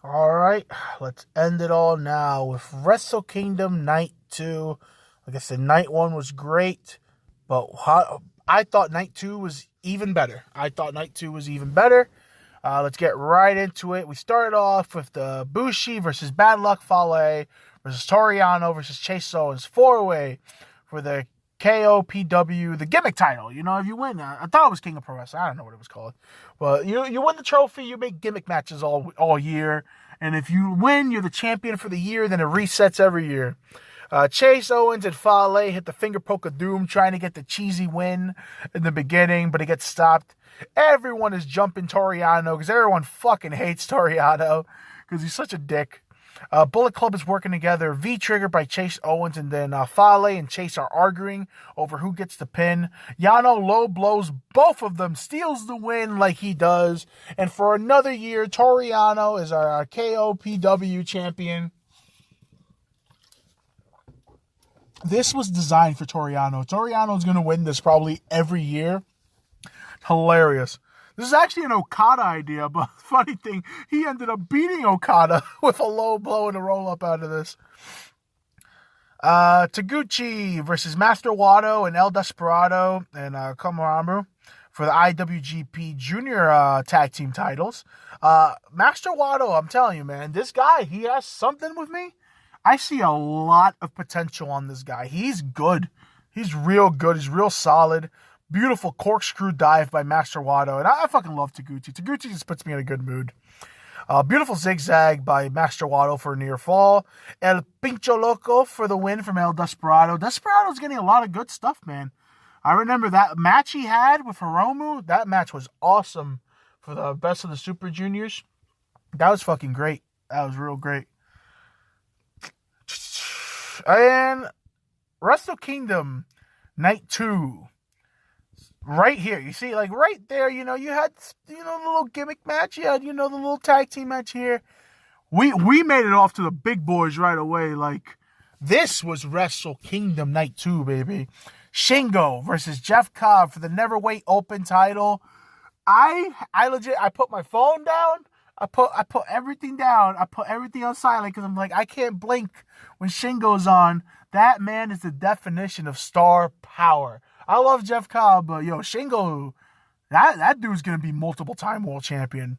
All right, let's end it all now with Wrestle Kingdom Night 2. Like I said, Night 1 was great, but I thought Night 2 was even better. Let's get right into it. We started off with the Bushi versus Bad Luck Fale versus Toriano versus Chase Owens 4-way for the KOPW, the gimmick title. You know, if you win, I thought it was King of Pro Wrestling. I don't know what it was called. But you win the trophy, you make gimmick matches all year. And if you win, you're the champion for the year, then it resets every year. Chase Owens and Fale hit the finger poke of doom trying to get the cheesy win in the beginning, but it gets stopped. Everyone is jumping Toriano because everyone fucking hates Toriano because he's such a dick. Bullet Club is working together. V-trigger by Chase Owens, and then Fale and Chase are arguing over who gets the pin. Yano low blows both of them, steals the win like he does. And for another year, Toriano is our KOPW champion. This was designed for Toriano. Toriano's going to win this probably every year. Hilarious. This is actually an Okada idea, but funny thing, he ended up beating Okada with a low blow and a roll-up out of this. Taguchi versus Master Wato and El Desperado and Komaru for the IWGP Junior Tag Team titles. Master Wato, I'm telling you, man, this guy, he has something with me. I see a lot of potential on this guy. He's good. He's real good. He's real solid. Beautiful corkscrew dive by Master Wato. And I fucking love Taguchi. Taguchi just puts me in a good mood. Beautiful zigzag by Master Wato for a near fall. El Pincho Loco for the win from El Desperado. Desperado's getting a lot of good stuff, man. I remember that match he had with Hiromu. That match was awesome for the Best of the Super Juniors. That was fucking great. That was real great. And Wrestle Kingdom Night 2. Right here, you see, like right there, you had, the little gimmick match. You had, the little tag team match here. We made it off to the big boys right away. Like, this was Wrestle Kingdom Night 2, baby. Shingo versus Jeff Cobb for the Neverweight Open title. I put my phone down. I put everything down. I put everything on silent because I'm like, I can't blink when Shingo's on. That man is the definition of star power. I love Jeff Cobb, but Shingo, that dude's going to be multiple-time world champion.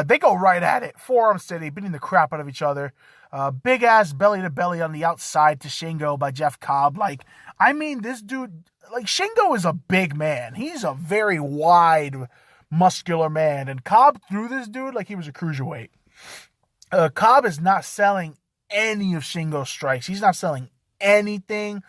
They go right at it. Forearm steady, beating the crap out of each other. Big-ass belly-to-belly on the outside to Shingo by Jeff Cobb. This dude, Shingo is a big man. He's a very wide, muscular man. And Cobb threw this dude like he was a cruiserweight. Cobb is not selling any of Shingo's strikes. He's not selling anything.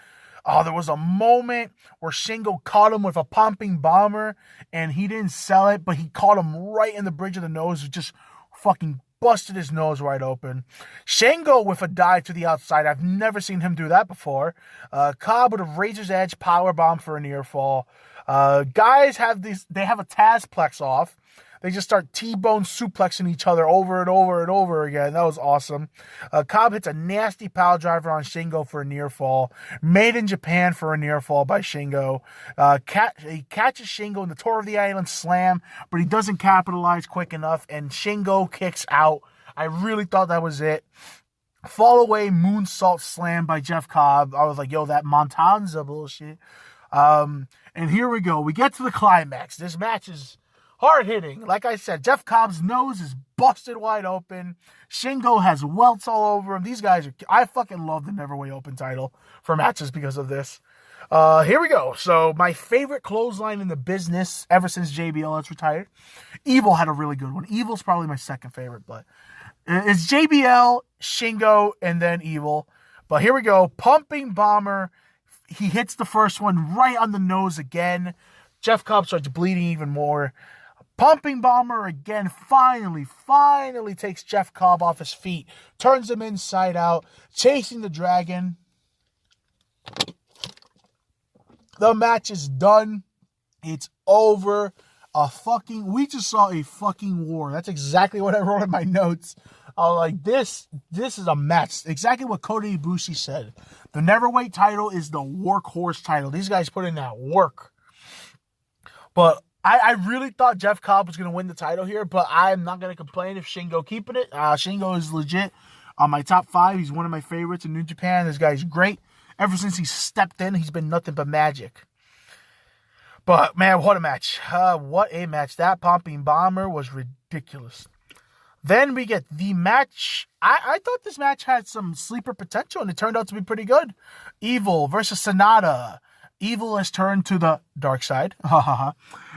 Oh, there was a moment where Shingo caught him with a pumping bomber, and he didn't sell it, but he caught him right in the bridge of the nose, just fucking busted his nose right open. Shingo with a dive to the outside. I've never seen him do that before. Cobb with a razor's edge power bomb for a near fall. Guys have they have a Tazplex off. They just start T-bone suplexing each other over and over and over again. That was awesome. Cobb hits a nasty pile driver on Shingo for a near fall. Made in Japan for a near fall by Shingo. He catches Shingo in the Tour of the Island slam, but he doesn't capitalize quick enough, and Shingo kicks out. I really thought that was it. Fall away moonsault slam by Jeff Cobb. I was like, yo, that Montanza bullshit. And here we go. We get to the climax. This match is hard-hitting. Like I said, Jeff Cobb's nose is busted wide open. Shingo has welts all over him. These guys I fucking love the Neverweight Open title for matches because of this. Here we go. So, my favorite clothesline in the business ever since JBL has retired. Evil had a really good one. Evil's probably my second favorite, but it's JBL, Shingo, and then Evil. But here we go. Pumping Bomber. He hits the first one right on the nose again. Jeff Cobb starts bleeding even more. Pumping Bomber again finally takes Jeff Cobb off his feet. Turns him inside out. Chasing the Dragon. The match is done. It's over. We just saw a fucking war. That's exactly what I wrote in my notes. I was like, this is a match. Exactly what Kota Ibushi said. The Neverweight title is the workhorse title. These guys put in that work. But I really thought Jeff Cobb was going to win the title here, but I'm not going to complain if Shingo keeping it. Shingo is legit on my top 5. He's one of my favorites in New Japan. This guy's great. Ever since he stepped in, he's been nothing but magic. But, man, what a match. What a match. That Pumping Bomber was ridiculous. Then we get the match. I thought this match had some sleeper potential, and it turned out to be pretty good. Evil versus Sonata. Evil has turned to the dark side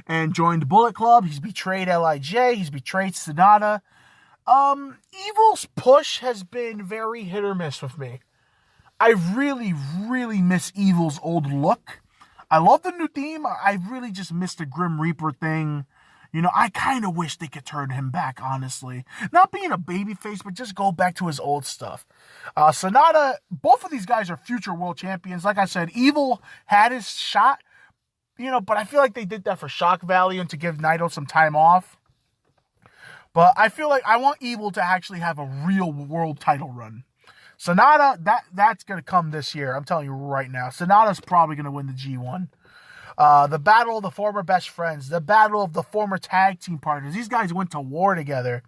and joined Bullet Club. He's betrayed LIJ. He's betrayed Sonata. Evil's push has been very hit or miss with me. I really, really miss Evil's old look. I love the new theme. I really just miss the Grim Reaper thing. You know, I kind of wish they could turn him back, honestly. Not being a babyface, but just go back to his old stuff. Sonata, both of these guys are future world champions. Like I said, Evil had his shot, you know, but I feel like they did that for shock value and to give Naito some time off. But I feel like I want Evil to actually have a real world title run. Sonata, that's going to come this year. I'm telling you right now. Sonata's probably going to win the G1. The battle of the former best friends. The battle of the former tag team partners. These guys went to war together.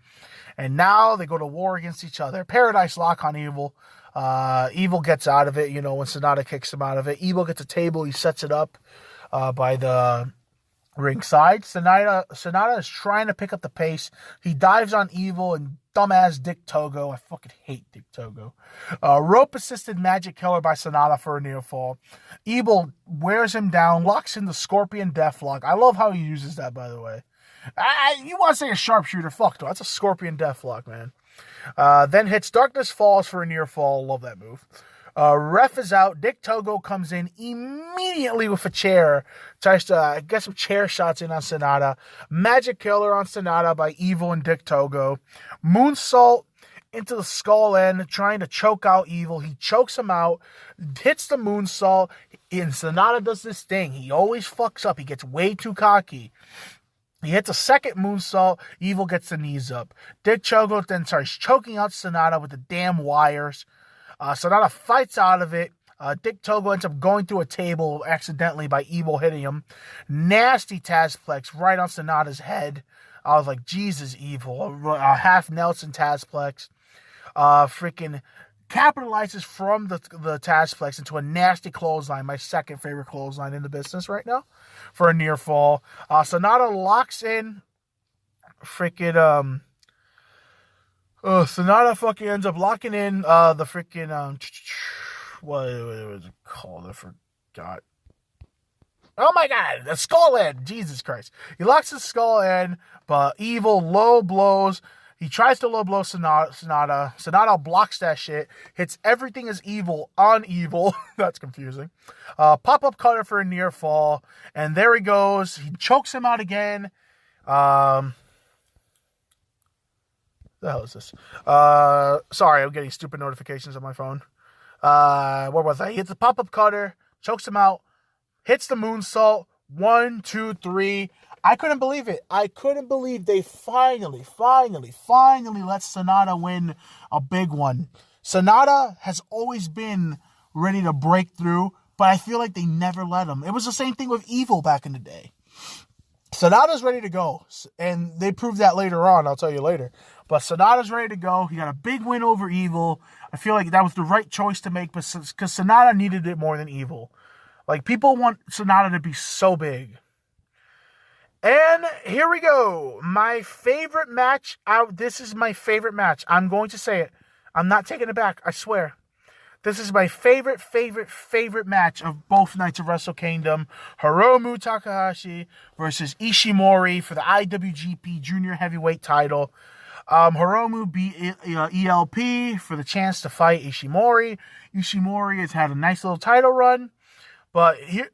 And now they go to war against each other. Paradise Lock on Evil. Evil gets out of it, you know, when Sonata kicks him out of it. Evil gets a table. He sets it up by the ringside. Sonata is trying to pick up the pace. He dives on Evil and dumbass Dick Togo. I fucking hate Dick Togo. Rope-assisted Magic Killer by Sonata for a near fall. Evil wears him down, locks in the Scorpion Deathlock. I love how he uses that, by the way. You want to say a sharpshooter? Fuck no. That's a Scorpion Deathlock, man. Then hits Darkness Falls for a near fall. Love that move. Ref is out. Dick Togo comes in immediately with a chair. Tries to get some chair shots in on Sonata. Magic Killer on Sonata by Evil and Dick Togo. Moonsault into the skull end, trying to choke out Evil. He chokes him out, hits the moonsault, and Sonata does this thing. He always fucks up. He gets way too cocky. He hits a second moonsault. Evil gets the knees up. Dick Togo then starts choking out Sonata with the damn wires. Sonata fights out of it. Dick Togo ends up going through a table accidentally by Evil hitting him. Nasty Tazplex right on Sonata's head. I was like, Jesus, Evil. A half Nelson Tazplex. Freaking capitalizes from the Tazplex into a nasty clothesline. My second favorite clothesline in the business right now for a near fall. Sonata locks in freaking Sonata fucking ends up locking in the freaking what was it called? I forgot. Oh my god, the skull end. Jesus Christ. He locks his skull end, but Evil low blows. He tries to low blow Sonata. Sonata blocks that shit. Hits everything as Evil on Evil. That's confusing. Pop-up cutter for a near fall. And there he goes. He chokes him out again. The hell is this? Sorry, I'm getting stupid notifications on my phone. Where was I? He hits the pop-up cutter, chokes him out, hits the moonsault. 1, 2, 3. I couldn't believe it. I couldn't believe they finally let Sonata win a big one. Sonata has always been ready to break through, but I feel like they never let him. It was the same thing with Evil back in the day. Sonata's ready to go, and they proved that later on. I'll tell you later. But Sonata's ready to go. He got a big win over Evil. I feel like that was the right choice to make, because Sonata needed it more than Evil. Like, people want Sonata to be so big. And here we go. My favorite match out. This is my favorite match. I'm going to say it. I'm not taking it back. I swear. This is my favorite match of both nights of Wrestle Kingdom. Hiromu Takahashi versus Ishimori for the IWGP Junior Heavyweight title. Hiromu beat ELP for the chance to fight Ishimori. Ishimori has had a nice little title run. But here,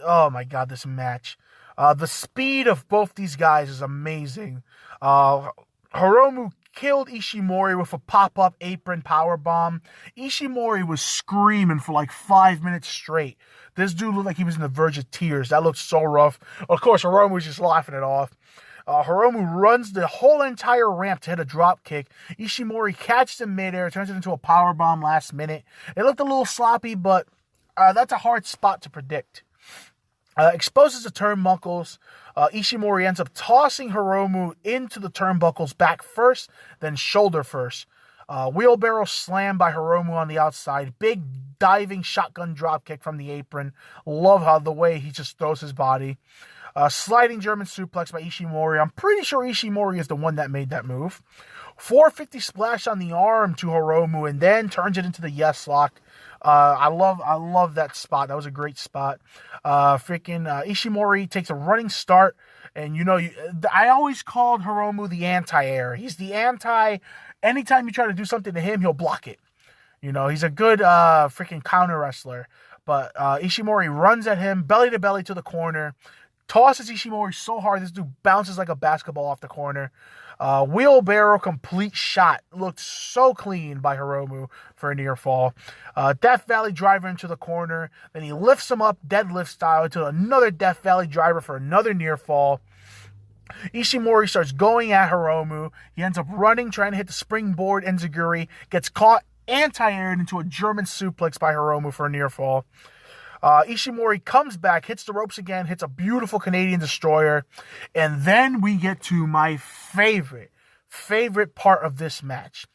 oh my god, this match. The speed of both these guys is amazing. Hiromu killed Ishimori with a pop-up apron powerbomb. Ishimori was screaming for like 5 minutes straight. This dude looked like he was in the verge of tears. That looked so rough. Of course, Hiromu was just laughing it off. Hiromu runs the whole entire ramp to hit a drop kick. Ishimori catches him midair, turns it into a powerbomb last minute. It looked a little sloppy, but that's a hard spot to predict. Exposes the turnbuckles. Ishimori ends up tossing Hiromu into the turnbuckles back first, then shoulder first. Wheelbarrow slam by Hiromu on the outside. Big diving shotgun dropkick from the apron. Love how the way he just throws his body. Sliding German suplex by Ishimori. I'm pretty sure Ishimori is the one that made that move. 450 splash on the arm to Hiromu and then turns it into the yes lock. I love that spot. That was a great spot. Ishimori takes a running start, and I always called Hiromu the anti-air. He's the anti. Anytime you try to do something to him, he'll block it. He's a good counter wrestler. But Ishimori runs at him, belly to belly to the corner, tosses Ishimori so hard this dude bounces like a basketball off the corner. Wheelbarrow complete shot. Looked so clean by Hiromu for a near fall. Death Valley driver into the corner. Then he lifts him up deadlift style into another Death Valley driver for another near fall. Ishimori starts going at Hiromu. He ends up running, trying to hit the springboard enziguri. Gets caught anti-aired into a German suplex by Hiromu for a near fall. Ishimori comes back, hits the ropes again, hits a beautiful Canadian destroyer. And then we get to my favorite part of this match.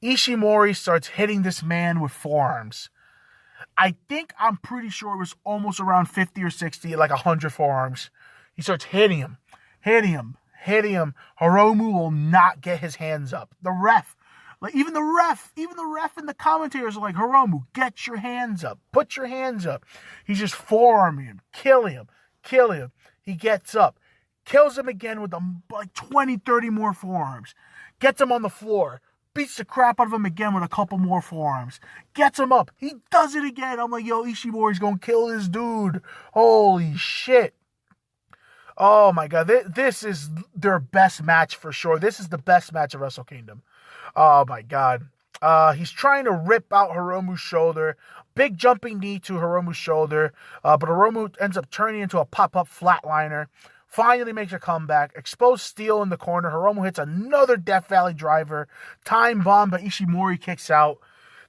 Ishimori starts hitting this man with forearms. I'm pretty sure it was almost around 50 or 60, like 100 forearms. He starts hitting him. Hiromu will not get his hands up. The ref, even the ref and the commentators are like, Hiromu, get your hands up. Put your hands up. He's just forearming him. Kill him. He gets up. Kills him again with 20, 30 more forearms. Gets him on the floor. Beats the crap out of him again with a couple more forearms. Gets him up. He does it again. I'm like, yo, Ishimori's going to kill this dude. Holy shit. Oh my God. This is their best match for sure. This is the best match of Wrestle Kingdom. Oh my God. He's trying to rip out Hiromu's shoulder. Big jumping knee to Hiromu's shoulder. But Hiromu ends up turning into a pop-up flatliner. Finally makes a comeback. Exposed steel in the corner. Hiromu hits another Death Valley driver. Time bomb, but Ishimori kicks out.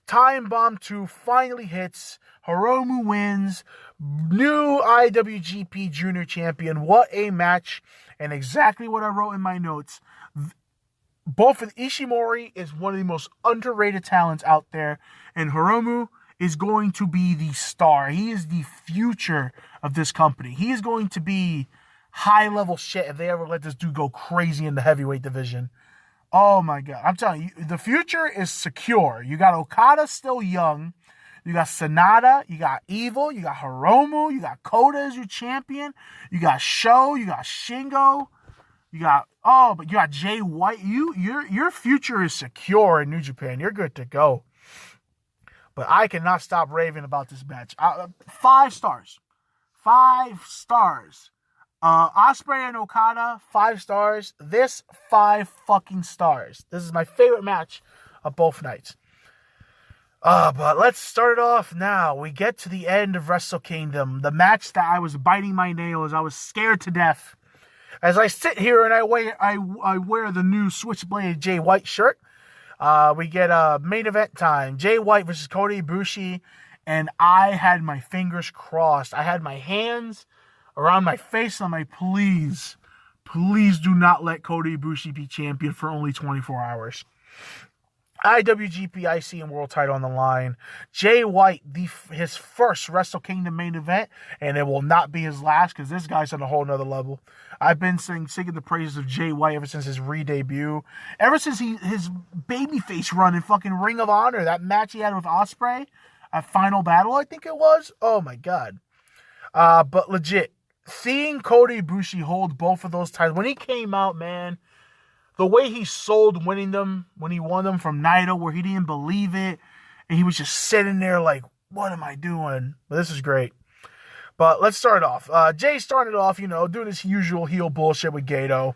Time bomb 2 finally hits. Hiromu wins. New IWGP Junior Champion. What a match. And exactly what I wrote in my notes. Both of Ishimori is one of the most underrated talents out there. And Hiromu is going to be the star. He is the future of this company. He is going to be high-level shit if they ever let this dude go crazy in the heavyweight division. Oh, my God. I'm telling you, the future is secure. You got Okada still young. You got Sonata. You got Evil. You got Hiromu. You got Kota as your champion. You got Sho. You got Shingo. You got Jay White. Your future is secure in New Japan. You're good to go. But I cannot stop raving about this match. 5 stars. 5 stars. Ospreay and Okada, 5 stars. This, 5 fucking stars. This is my favorite match of both nights. But let's start it off now. We get to the end of Wrestle Kingdom. The match that I was biting my nails. I was scared to death. As I sit here and I wear the new Switchblade Jay White shirt, we get a main event time. Jay White versus Kota Ibushi. And I had my fingers crossed. I had my hands around my face. I'm like, please do not let Kota Ibushi be champion for only 24 hours. IWGP IC and World title on the line. Jay White, his first Wrestle Kingdom main event, and it will not be his last because this guy's on a whole nother level. I've been singing the praises of Jay White ever since his re-debut. Ever since his babyface run in fucking Ring of Honor, that match he had with Ospreay at Final Battle, I think it was. Oh my God. But legit, seeing Kota Ibushi hold both of those titles, when he came out, man, the way he sold winning them, when he won them from Naito, where he didn't believe it, and he was just sitting there like, what am I doing? But this is great. But let's start off. Jay started off, doing his usual heel bullshit with Gato.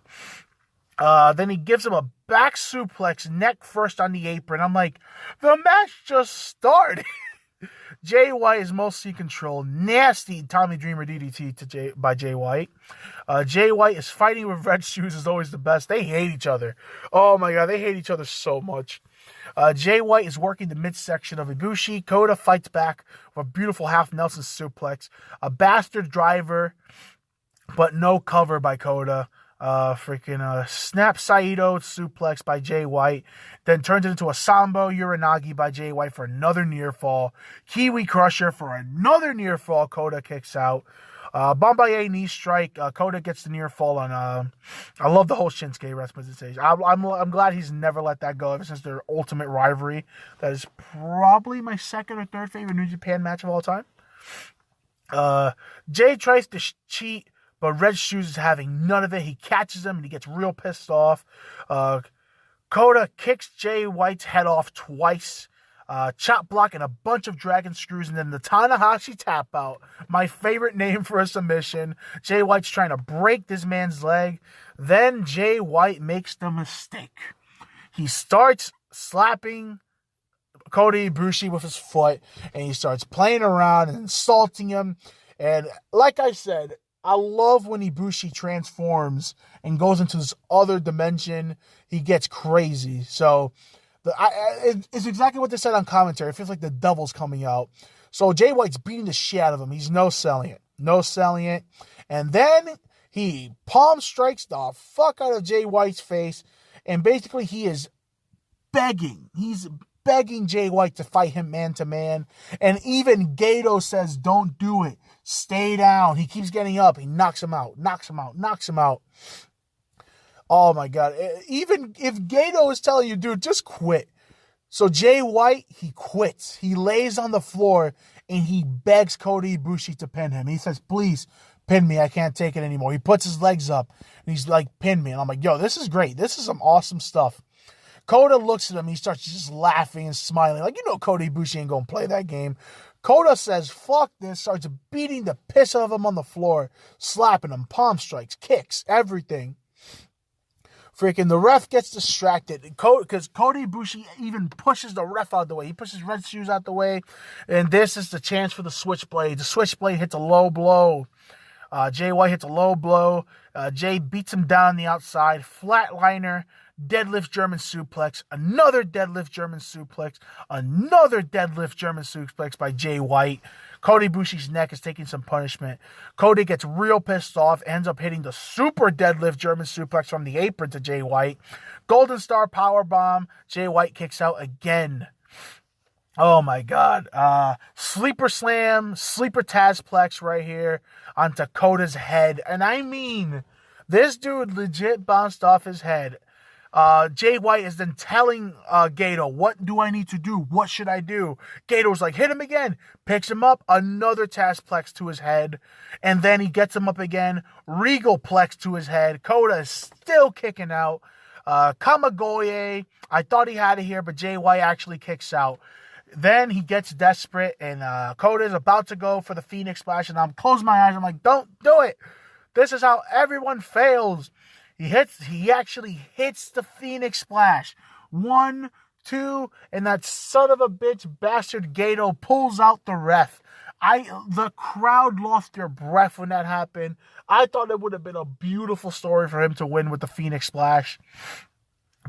Then he gives him a back suplex, neck first on the apron. I'm like, the match just started. Jay White is mostly controlled. Nasty Tommy Dreamer DDT by Jay White. Jay White is fighting with Red Shoes is always the best. They hate each other. Oh my God, they hate each other so much. Jay White is working the midsection of Ibushi. Kota fights back with a beautiful half Nelson suplex. A bastard driver, but no cover by Kota. Snap Saito suplex by Jay White. Then turns it into a Sambo Uranagi by Jay White for another near fall. Kiwi Crusher for another near fall. Kota kicks out. Bombaye knee strike. Kota gets the near fall on. I love the whole Shinsuke wrestling stage. I'm glad he's never let that go ever since their ultimate rivalry. That is probably my second or third favorite New Japan match of all time. Jay tries to cheat, but Red Shoes is having none of it. He catches him and he gets real pissed off. Kota kicks Jay White's head off twice. Chop block and a bunch of dragon screws, and then the Tanahashi tap out. My favorite name for a submission. Jay White's trying to break this man's leg. Then Jay White makes the mistake. He starts slapping Kota Ibushi with his foot, and he starts playing around and insulting him. And like I said, I love when Ibushi transforms and goes into this other dimension. He gets crazy. So it's exactly what they said on commentary. It feels like the devil's coming out. So Jay White's beating the shit out of him. He's no selling it. And then he palm strikes the fuck out of Jay White's face. And basically he is begging. He's begging Jay White to fight him man to man. And even Gato says, don't do it. Stay down. He keeps getting up. He knocks him out. Oh my God. Even if Gato is telling you, dude, just quit. So Jay White, he quits. He lays on the floor and he begs Kota Ibushi to pin him. He says, please pin me. I can't take it anymore. He puts his legs up and he's like, pin me. And I'm like, yo, this is great. This is some awesome stuff. Kota looks at him. He starts just laughing and smiling. Like, Kota Ibushi ain't going to play that game. Kota says, fuck this, starts beating the piss out of him on the floor, slapping him, palm strikes, kicks, everything. The ref gets distracted because Kota Ibushi even pushes the ref out of the way. He pushes Red Shoes out the way, and this is the chance for the switchblade. The switchblade hits a low blow. Jay White hits a low blow. Jay beats him down on the outside. Flatliner. Deadlift German suplex, another deadlift German suplex by Jay White. Kota Ibushi's neck is taking some punishment. Kota gets real pissed off, ends up hitting the super deadlift German suplex from the apron to Jay White. Golden Star powerbomb. Jay White kicks out again. Oh my God. Sleeper slam, sleeper Tazplex right here onto Kota's head. And I mean, this dude legit bounced off his head. Jay White is then telling Gato, what do I need to do? What should I do? Gato's like, hit him again. Picks him up. Another Tazplex to his head. And then he gets him up again. Regalplex to his head. Kota is still kicking out. Kamigoye. I thought he had it here, but Jay White actually kicks out. Then he gets desperate, and Kota is about to go for the Phoenix Splash, and I'm closing my eyes. I'm like, don't do it. This is how everyone fails. He actually hits the Phoenix Splash. 1, 2, and that son of a bitch bastard Gato pulls out the ref. The crowd lost their breath when that happened. I thought it would have been a beautiful story for him to win with the Phoenix Splash.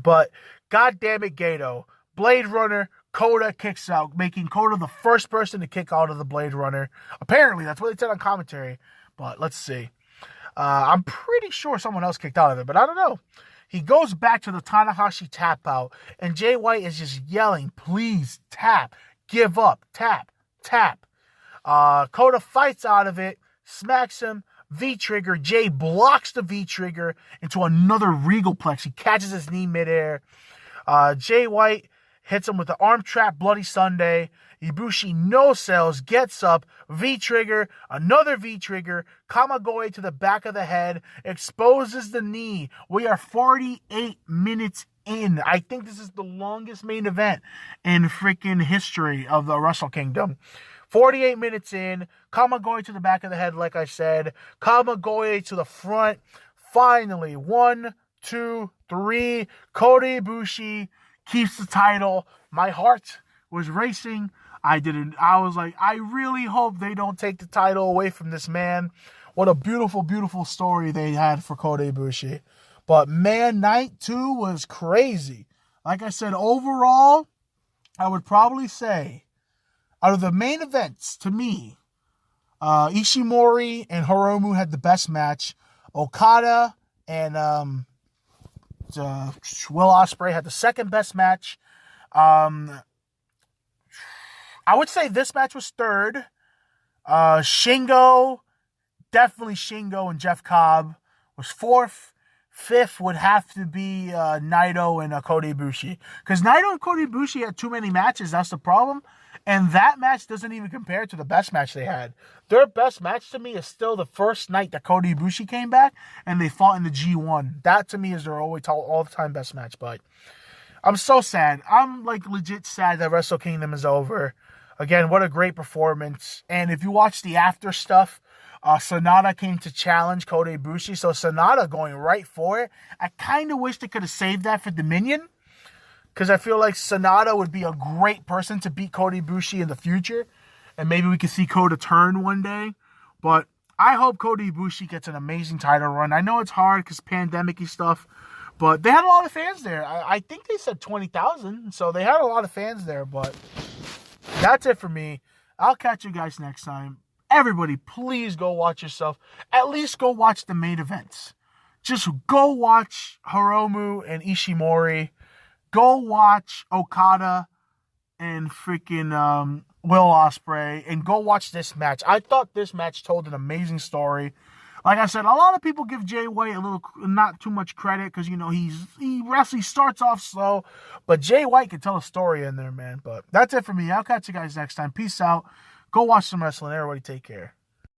But, goddamn it, Gato. Blade Runner, Kota kicks out, making Kota the first person to kick out of the Blade Runner. Apparently, that's what they said on commentary. But, let's see. I'm pretty sure someone else kicked out of it, but I don't know. He goes back to the Tanahashi tap out, and Jay White is just yelling, please, tap, give up, tap, tap. Kota fights out of it, smacks him, V-trigger. Jay blocks the V-trigger into another Regalplex. He catches his knee midair. Jay White hits him with the arm trap, Bloody Sunday. Ibushi no sells, gets up, V-trigger, another V-trigger, Kamigoye to the back of the head, exposes the knee. We are 48 minutes in. I think this is the longest main event in freaking history of the Wrestle Kingdom. 48 minutes in, Kamigoye to the back of the head, like I said, Kamigoye to the front. Finally, 1, 2, 3, Kota Ibushi keeps the title. My heart was racing. I was like, I really hope they don't take the title away from this man. What a beautiful, beautiful story they had for Kota Ibushi. But man, night 2 was crazy. Like I said, overall, I would probably say, out of the main events, to me, Ishimori and Hiromu had the best match. Okada and Will Ospreay had the second best match. I would say this match was third. Shingo, definitely Shingo and Jeff Cobb was fourth. Fifth would have to be Naito and Kota Ibushi. Because Naito and Kota Ibushi had too many matches. That's the problem. And that match doesn't even compare to the best match they had. Their best match to me is still the first night that Kota Ibushi came back and they fought in the G1. That to me is their all-time best match. But I'm so sad. I'm like legit sad that Wrestle Kingdom is over. Again, what a great performance. And if you watch the after stuff, Sonata came to challenge Kota Ibushi. So Sonata going right for it. I kind of wish they could have saved that for Dominion. Because I feel like Sonata would be a great person to beat Kota Ibushi in the future. And maybe we could see Kota turn one day. But I hope Kota Ibushi gets an amazing title run. I know it's hard because pandemic-y stuff. But they had a lot of fans there. I think they said 20,000. So they had a lot of fans there. But that's it for me. I'll catch you guys next time. Everybody, please go watch yourself. At least go watch the main events. Just go watch Hiromu and Ishimori. Go watch Okada and freaking Will Ospreay. And go watch this match. I thought this match told an amazing story. Like I said, a lot of people give Jay White not too much credit because, you know, he starts off slow. But Jay White can tell a story in there, man. But that's it for me. I'll catch you guys next time. Peace out. Go watch some wrestling. Everybody take care.